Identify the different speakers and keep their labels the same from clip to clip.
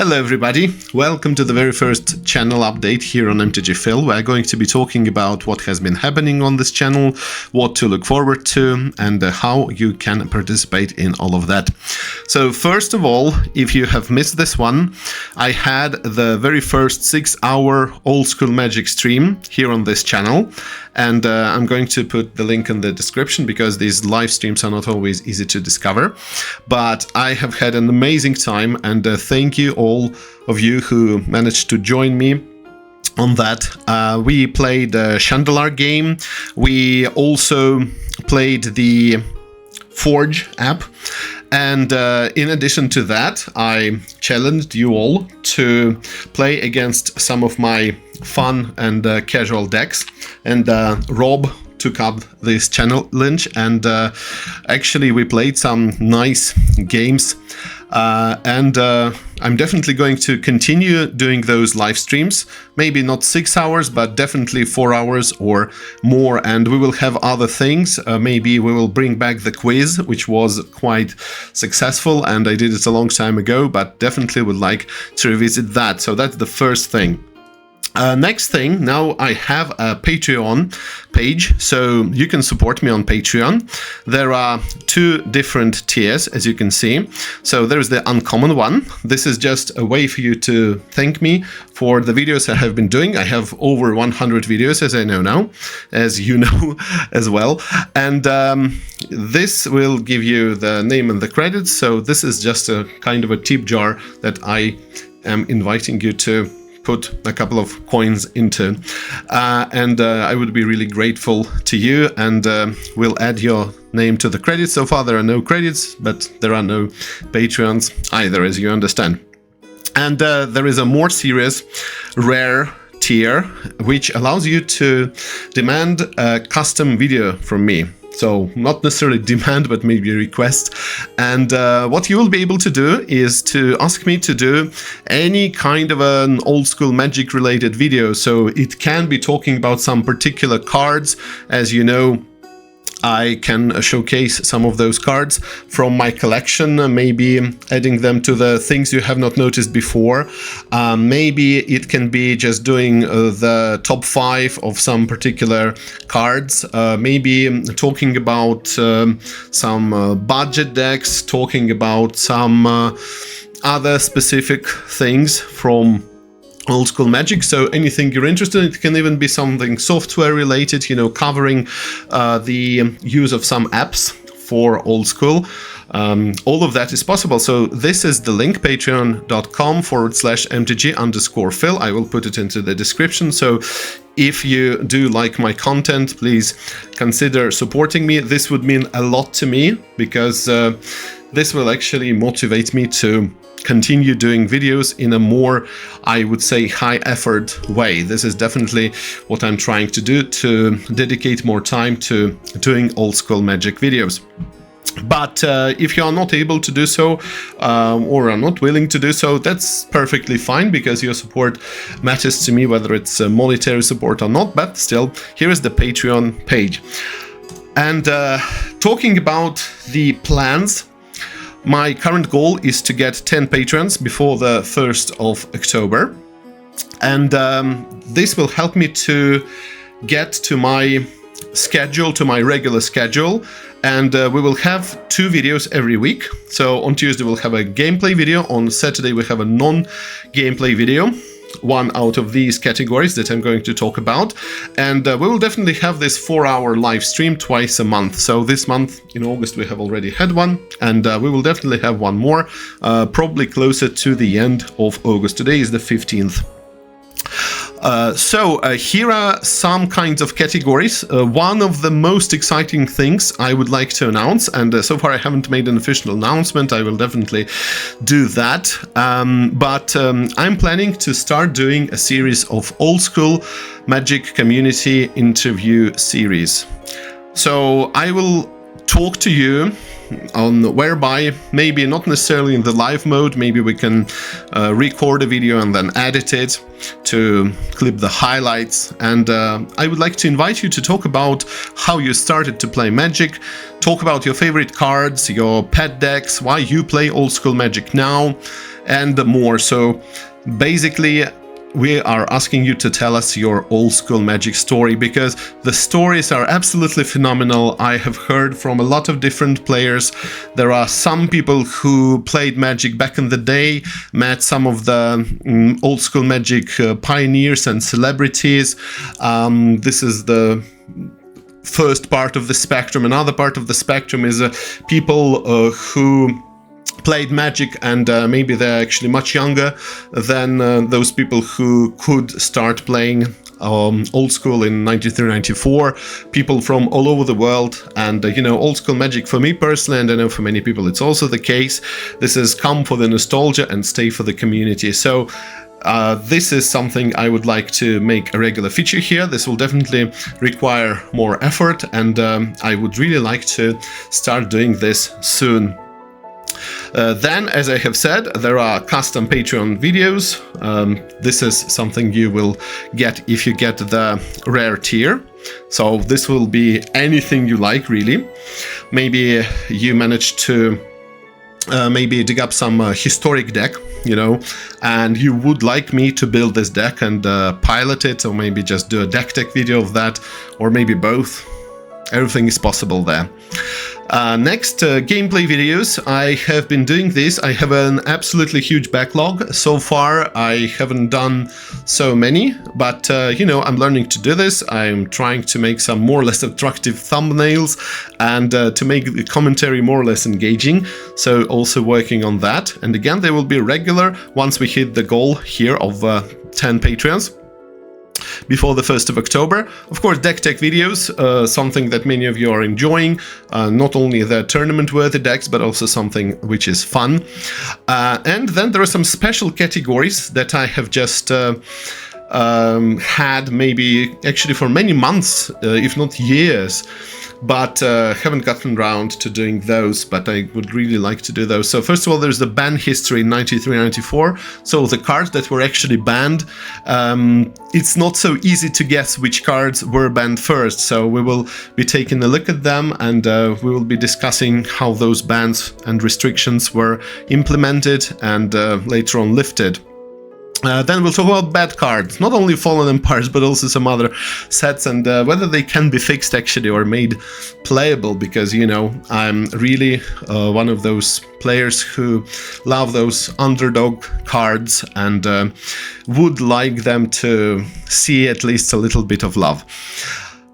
Speaker 1: Hello everybody, welcome to the very first channel update here on MTG Phil. We're going to be talking about what has been happening on this channel, what to look forward to, and how you can participate in all of that. So first of all, if you have missed this one, I had the very first 6-hour old school Magic stream here on this channel, and I'm going to put the link in the description because these live streams are not always easy to discover. But I have had an amazing time, and thank you all of you who managed to join me on that. We played the Chandalar game. We also played the Forge app. And in addition to that, I challenged you all to play against some of my fun and casual decks. And Rob took up this challenge, and actually we played some nice games. And I'm definitely going to continue doing those live streams, maybe not 6 hours, but definitely 4 hours or more. And we will have other things. Maybe we will bring back the quiz, which was quite successful, and I did it a long time ago, but definitely would like to revisit that. So that's the first thing. Next thing, now I have a Patreon page, so you can support me on Patreon. There are 2 different tiers, as you can see. So there is the uncommon one. This is just a way for you to thank me for the videos I have been doing. I have over 100 videos, as I know now, as you know as well. And this will give you the name and the credits. So this is just a kind of a tip jar that I am inviting you to put a couple of coins into, and I would be really grateful to you, and we'll add your name to the credits. So far there are no credits, but there are no Patreons either, as you understand. And there is a more serious rare tier which allows you to demand a custom video from me. So not necessarily demand, but maybe request. And what you will be able to do is to ask me to do any kind of an old school Magic related video. So it can be talking about some particular cards. As you know, I can showcase some of those cards from my collection, maybe adding them to the things you have not noticed before. Maybe it can be just doing the top 5 of some particular cards. Maybe talking about some budget decks, talking about some other specific things from old school Magic. So anything you're interested in. It can even be something software related, you know, covering the use of some apps for old school. All of that is possible. So this is the link, patreon.com/mtg_Phil. I will put it into the description. So if you do like my content, please consider supporting me. This would mean a lot to me, because this will actually motivate me to continue doing videos in a more, I would say, high effort way. This is definitely what I'm trying to do, to dedicate more time to doing old school Magic videos. But if you are not able to do so, or are not willing to do so, that's perfectly fine, because your support matters to me, whether it's monetary support or not. But still, here is the Patreon page. And talking about the plans, my current goal is to get 10 patrons before the 1st of October. And this will help me to get to my schedule, to my regular schedule. And we will have 2 videos every week. So on Tuesday we'll have a gameplay video. On Saturday we have a non-gameplay video. One out of these categories that I'm going to talk about. And we will definitely have this 4-hour live stream twice a month. So this month in August we have already had one, and we will definitely have one more, probably closer to the end of August. Today is the 15th. So here are some kinds of categories. One of the most exciting things I would like to announce, and so far I haven't made an official announcement. I will definitely do that. But I'm planning to start doing a series of old school Magic community interview series. So I will talk to you on whereby, maybe not necessarily in the live mode, maybe we can record a video and then edit it to clip the highlights. And I would like to invite you to talk about how you started to play Magic, talk about your favorite cards, your pet decks, why you play old school Magic now, and more. So basically, we are asking you to tell us your old school Magic story, because the stories are absolutely phenomenal. I have heard from a lot of different players. There are some people who played Magic back in the day, met some of the old school Magic pioneers and celebrities. This is the first part of the spectrum. Another part of the spectrum is people who played Magic and maybe they're actually much younger than those people who could start playing old school in 93, 94, people from all over the world. And you know, old school Magic for me personally, and I know for many people it's also the case, this is come for the nostalgia and stay for the community. So this is something I would like to make a regular feature here. This will definitely require more effort, and I would really like to start doing this soon. Then, as I have said, there are custom Patreon videos. This is something you will get if you get the rare tier. So this will be anything you like, really. Maybe you managed to maybe dig up some historic deck, you know, and you would like me to build this deck and pilot it, or maybe just do a deck tech video of that, or maybe both. Everything is possible there. Next, gameplay videos. I have been doing this. I have an absolutely huge backlog. So far, I haven't done so many, but you know, I'm learning to do this. I'm trying to make some more or less attractive thumbnails and to make the commentary more or less engaging. So also working on that. And again, they will be regular once we hit the goal here of 10 Patreons before the 1st of October. Of course, deck tech videos, something that many of you are enjoying, not only the tournament-worthy decks, but also something which is fun. And then there are some special categories that I have just had maybe actually for many months, if not years, but haven't gotten around to doing those, but I would really like to do those. So first of all, there's the ban history in 93-94, so the cards that were actually banned. It's not so easy to guess which cards were banned first, so we will be taking a look at them, and we will be discussing how those bans and restrictions were implemented and later on lifted. Then we'll talk about bad cards, not only Fallen Empires, but also some other sets, and whether they can be fixed actually or made playable, because, you know, I'm really one of those players who love those underdog cards and would like them to see at least a little bit of love.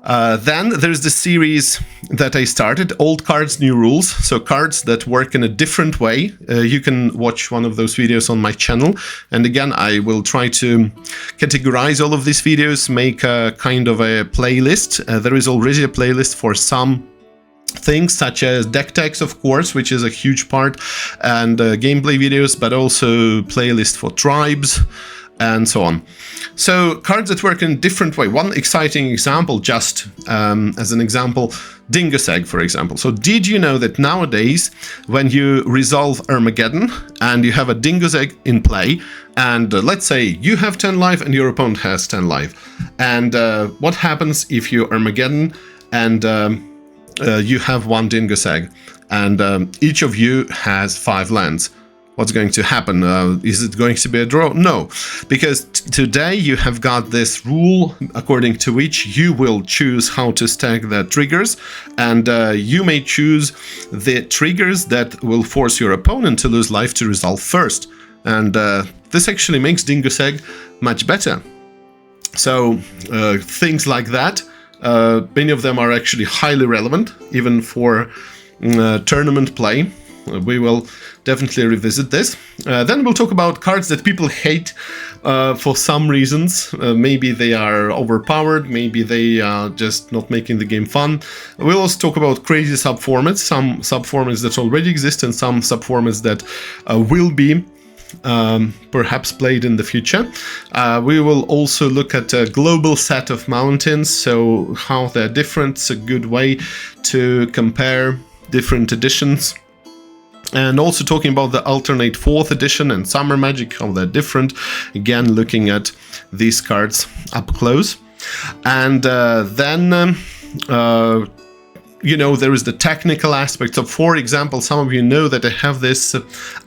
Speaker 1: Then there's the series that I started, Old Cards, New Rules, so cards that work in a different way. You can watch one of those videos on my channel, and again, I will try to categorize all of these videos, make a kind of a playlist. There is already a playlist for some things such as deck techs, of course, which is a huge part, and gameplay videos, but also playlist for tribes and so on. So cards that work in a different way. One exciting example, just as an example, Dingus Egg, for example. So did you know that nowadays, when you resolve Armageddon and you have a Dingus Egg in play, and let's say you have 10 life and your opponent has 10 life, and what happens if you Armageddon and you have one Dingus Egg, and each of you has 5 lands? What's going to happen? Is it going to be a draw? No, because today you have got this rule according to which you will choose how to stack the triggers, and you may choose the triggers that will force your opponent to lose life to resolve first. And this actually makes Dingus Egg much better. So things like that, many of them are actually highly relevant, even for tournament play. We will definitely revisit this. Then we'll talk about cards that people hate for some reasons. Maybe they are overpowered, maybe they are just not making the game fun. We'll also talk about crazy subformats, some subformats that already exist and some subformats that will be perhaps played in the future. We will also look at a global set of mountains, so how they're different. It's a good way to compare different editions. And also talking about the alternate 4th edition and Summer Magic, how they're different. Again, looking at these cards up close. And then there is the technical aspect. So, for example, some of you know that I have this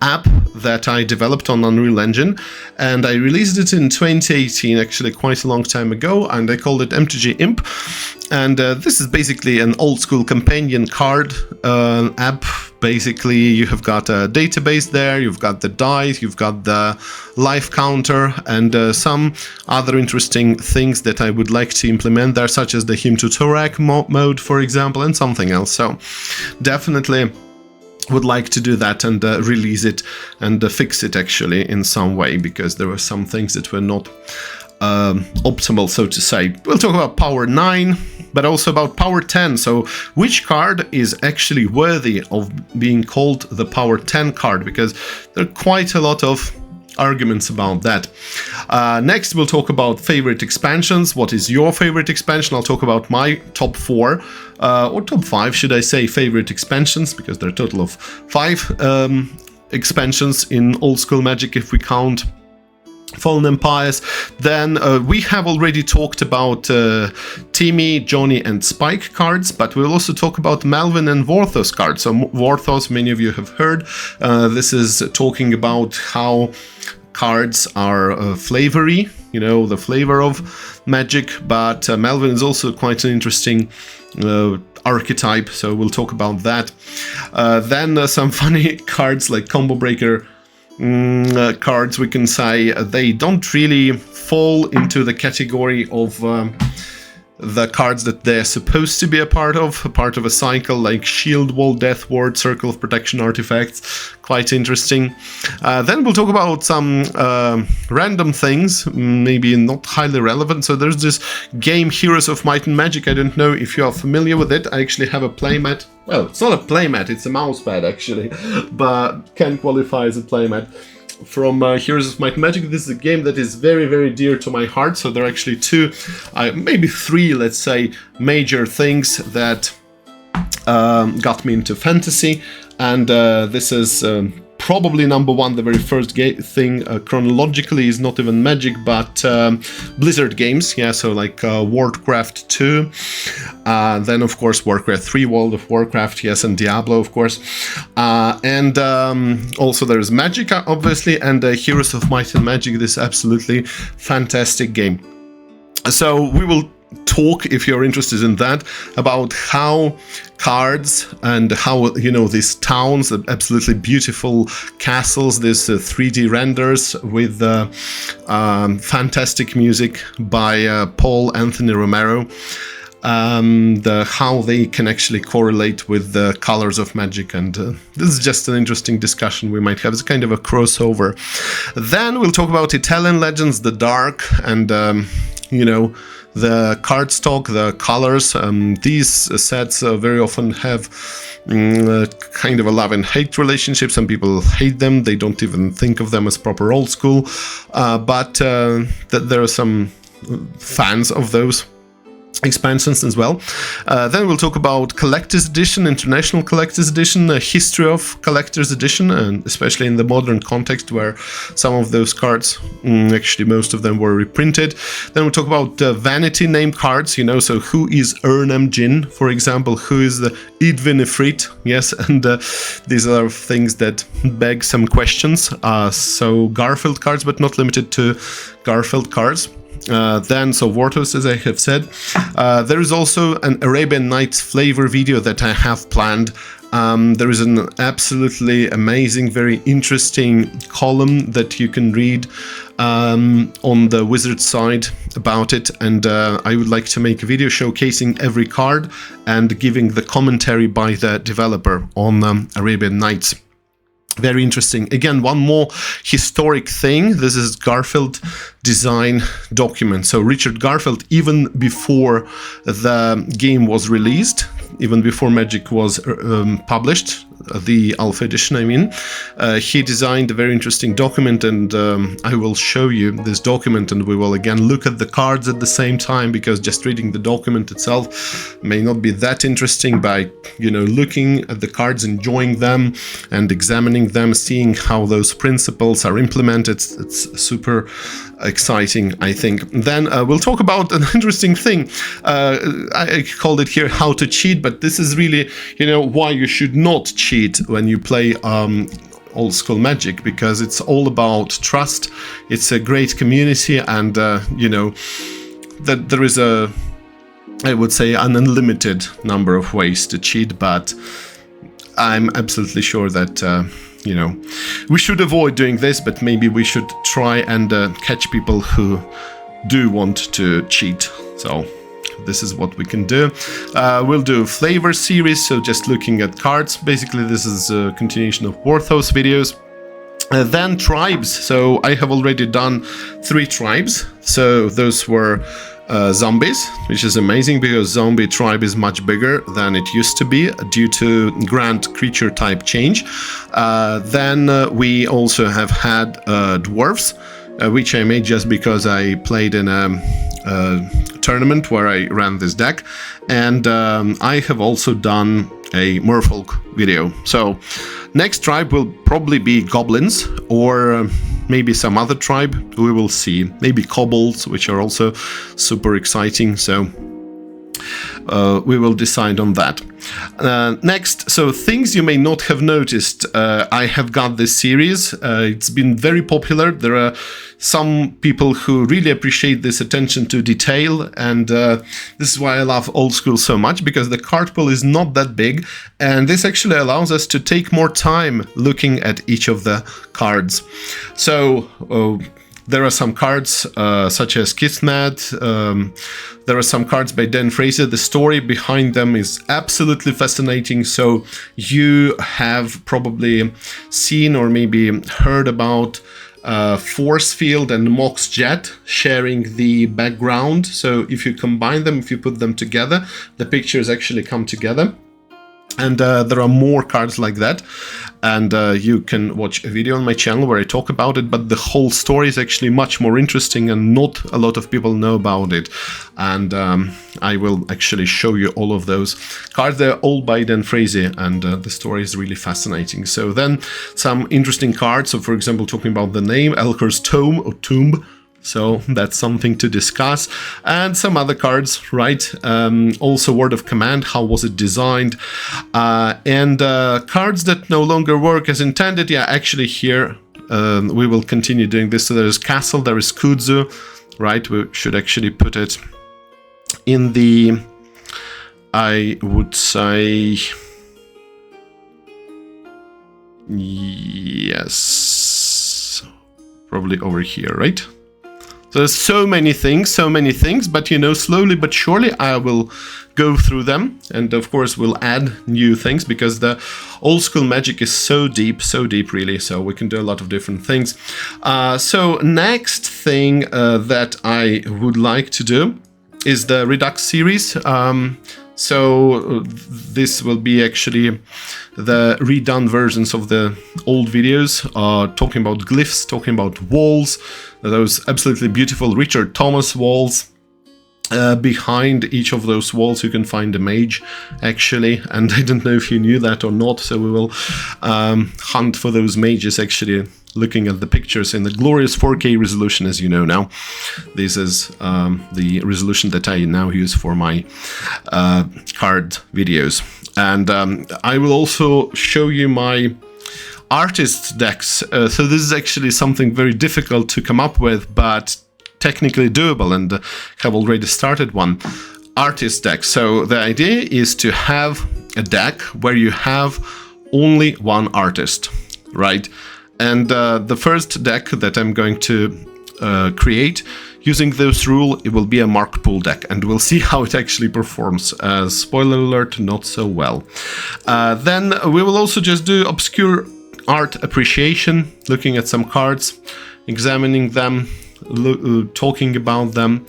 Speaker 1: app that I developed on Unreal Engine, and I released it in 2018, actually quite a long time ago, and I called it MTG Imp. And this is basically an old school companion card app. Basically, you have got a database there, you've got the dice, you've got the life counter, and some other interesting things that I would like to implement there, such as the Hymn to Torak mode, for example, and something else. So definitely would like to do that and release it and fix it actually in some way, because there were some things that were not optimal, so to say. We'll talk about Power 9, but also about Power 10. So which card is actually worthy of being called the Power 10 card, because there are quite a lot of arguments about that. Next, we'll talk about favorite expansions. What is your favorite expansion? I'll talk about my top 4 or top 5, should I say, favorite expansions, because there are a total of 5 expansions in Old School Magic if we count Fallen Empires. Then we have already talked about Timmy, Johnny and Spike cards, but we'll also talk about Melvin and Vorthos cards. So Vorthos, many of you have heard. This is talking about how cards are flavory, the flavor of Magic, but Melvin is also quite an interesting archetype, so we'll talk about that. Then some funny cards like Combo Breaker cards, we can say they don't really fall into the category of the cards that they're supposed to be a part of a cycle, like Shield Wall, Death Ward, Circle of Protection artifacts. Quite interesting. Then we'll talk about some random things, maybe not highly relevant. So there's this game Heroes of Might and Magic. I don't know if you are familiar with it. I actually have a playmat. Well, it's not a playmat, it's a mousepad actually, but can qualify as a playmat from Heroes of Might and Magic. This is a game that is very, very dear to my heart. So there are actually 2, maybe 3, let's say, major things that got me into fantasy. And this is probably number 1, the very first thing chronologically is not even Magic, but Blizzard games. Yeah, so like Warcraft 2, then of course Warcraft 3, World of Warcraft, yes, and Diablo, of course. And also there's Magic, obviously, and Heroes of Might and Magic, this absolutely fantastic game. So we will talk, if you're interested in that, about how cards and how these towns, absolutely beautiful castles, these 3D renders with fantastic music by Paul Anthony Romero, how they can actually correlate with the colors of Magic, and this is just an interesting discussion we might have. It's kind of a crossover. Then we'll talk about Italian Legends, the Dark, and the cardstock, the colors. These sets very often have kind of a love and hate relationship. Some people hate them, they don't even think of them as proper old school, but there are some fans of those expansions as well. Then we'll talk about Collector's Edition, International Collector's Edition, a history of Collector's Edition, and especially in the modern context where some of those cards, actually most of them, were reprinted. Then we'll talk about vanity name cards, so who is Urnam Jin, for example, who is the Idvin Ifrit, yes, and these are things that beg some questions. So Garfield cards, but not limited to Garfield cards. Then, so Vorthos, as I have said. There is also an Arabian Nights flavor video that I have planned. There is an absolutely amazing, very interesting column that you can read on the Wizard side about it, and I would like to make a video showcasing every card and giving the commentary by the developer on Arabian Nights. Very interesting. Again, one more historic thing. This is Garfield design document. So Richard Garfield, even before the game was released, even before Magic was published, the Alpha Edition, I mean. He designed a very interesting document, and I will show you this document, and we will again look at the cards at the same time, because just reading the document itself may not be that interesting. By, you know, looking at the cards, enjoying them and examining them, seeing how those principles are implemented, it's super exciting, I think. Then we'll talk about an interesting thing. I called it here how to cheat, but this is really, you know, why you should not cheat when you play old school Magic, because it's all about trust. It's a great community, and you know, that there is I would say an unlimited number of ways to cheat, but I'm absolutely sure that you know, we should avoid doing this, but maybe we should try and catch people who do want to cheat. So this is what we can do. We'll do flavor series, so just looking at cards. Basically, this is a continuation of Warthos videos. Then tribes. So I have already done 3 tribes. So those were zombies, which is amazing because zombie tribe is much bigger than it used to be due to grand creature type change. Then we also have had dwarves, which I made just because I played in a tournament where I ran this deck, and I have also done a merfolk video. So next tribe will probably be goblins, or maybe some other tribe, we will see. Maybe kobolds, which are also super exciting, so we will decide on that. Next, so things you may not have noticed. I have got this series. It's been very popular. There are some people who really appreciate this attention to detail, and this is why I love old school so much, because the card pool is not that big, and this actually allows us to take more time looking at each of the cards. So there are some cards such as Kismet. There are some cards by Dan Fraser. The story behind them is absolutely fascinating. So you have probably seen or maybe heard about Force Field and Mox Jet sharing the background. So if you combine them, if you put them together, the pictures actually come together. And there are more cards like that, and you can watch a video on my channel where I talk about it, but the whole story is actually much more interesting, and not a lot of people know about it. And I will actually show you all of those cards. They're all by Dan Fraser, and the story is really fascinating. So then some interesting cards. So for example, talking about the name, Elker's Tome or Tomb. So that's something to discuss, and some other cards, right? Also Word of Command, how was it designed? And cards that no longer work as intended. Yeah, actually here we will continue doing this. So there is Castle, there is Kudzu, right? We should actually put it in the, I would say, yes, probably over here, right? So there's so many things, but you know, slowly but surely I will go through them, and of course we'll add new things, because the old school Magic is so deep really, so we can do a lot of different things. So next thing that I would like to do is the Redux series. So this will be actually the redone versions of the old videos, talking about glyphs, talking about walls, those absolutely beautiful Richard Thomas walls. Behind each of those walls you can find a mage, actually, and I don't know if you knew that or not, so we will hunt for those mages, actually, looking at the pictures in the glorious 4K resolution, as you know now. This is the resolution that I now use for my card videos. And I will also show you my artist decks. So this is actually something very difficult to come up with, but technically doable, and have already started one. Artist deck. So the idea is to have a deck where you have only one artist, right? And the first deck that I'm going to create using this rule, it will be a Mark Pool deck, and we'll see how it actually performs. Spoiler alert, not so well. Then we will also just do obscure art appreciation, looking at some cards, examining them, talking about them.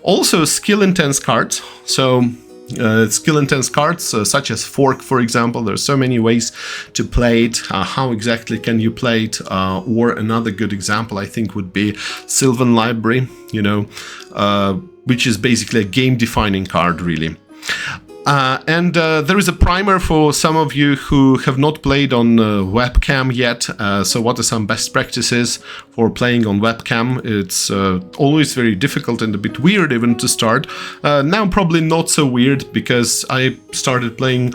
Speaker 1: Also skill intense cards. So skill-intense cards, such as Fork, for example. There's so many ways to play it. How exactly can you play it? Or another good example, I think, would be Sylvan Library, you know, which is basically a game-defining card, really. And there is a primer for some of you who have not played on webcam yet. So what are some best practices for playing on webcam? It's always very difficult and a bit weird even to start. Now probably not so weird, because I started playing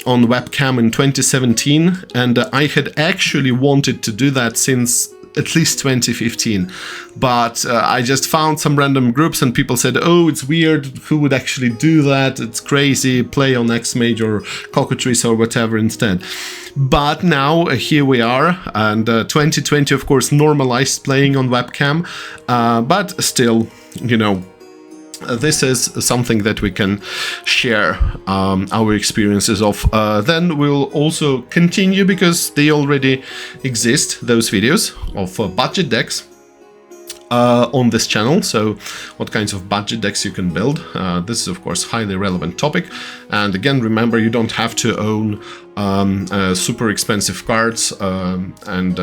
Speaker 1: on webcam in 2017, and I had actually wanted to do that since at least 2015, but I just found some random groups and people said, oh, it's weird, who would actually do that, it's crazy, play on X-Mage or Cockatrice or whatever instead. But now here we are, and 2020 of course normalized playing on webcam, but still, you know, this is something that we can share our experiences of. Then we'll also continue, because they already exist, those videos of budget decks on this channel. So what kinds of budget decks you can build. This is of course highly relevant topic. And again, remember, you don't have to own super expensive cards, and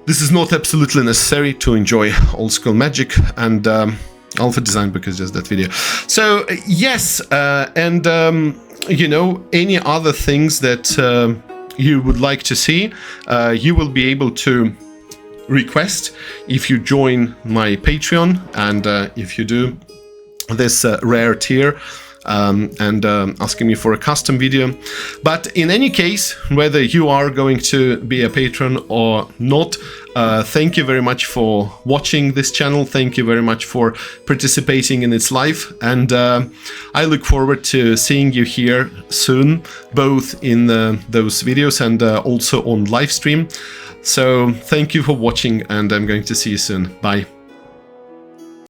Speaker 1: this is not absolutely necessary to enjoy old school Magic and Alpha Design Book is just that video. So yes, and you know, any other things that you would like to see, you will be able to request if you join my Patreon, and if you do this rare tier, and asking me for a custom video. But in any case, whether you are going to be a patron or not, thank you very much for watching this channel. Thank you very much for participating in its life, and I look forward to seeing you here soon, both in those videos and also on live stream. So thank you for watching, and I'm going to see you soon. Bye.